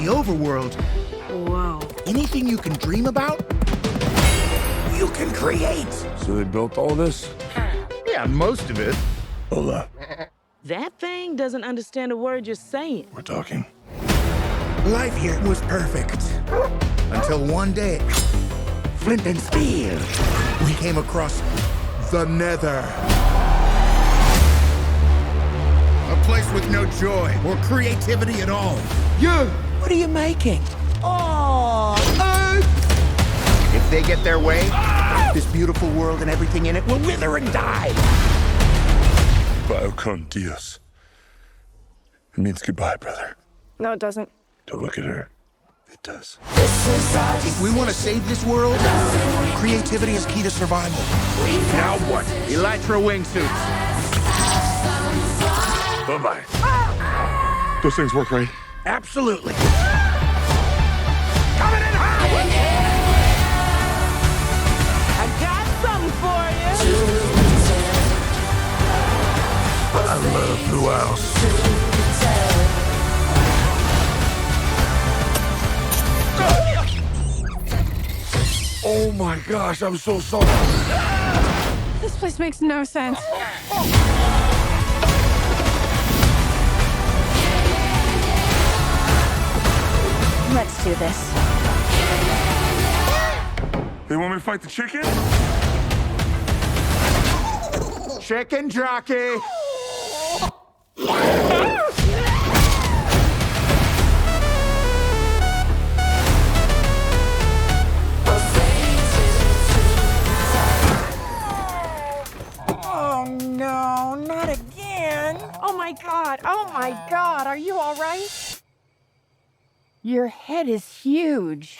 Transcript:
overworld, Whoa. anything you can dream about, you can create. So they built all this? Yeah, most of it. Hola. That thing doesn't understand a word you're saying. We're talking. Life here was perfect. Until one day, Flint and Steel, we came across the Nether. A place with no joy or creativity at all. You! What are you making? Oh, Earth! If they get their way, this beautiful world and everything in it will wither and die. Bio con Dios. It means goodbye, brother. No, it doesn't. Don't look at her. It does. If we want to save this world, creativity is key to survival. Now what? Elytra wingsuits. Bye-bye. Those things work, right? Absolutely. Coming in hot! I got something for you. I love Blue House. Oh my gosh, I'm so sorry. This place makes no sense. Let's do this. They want me to fight the chicken? Chicken jockey! Oh no, not again. Oh my God, are you all right? Your head is huge.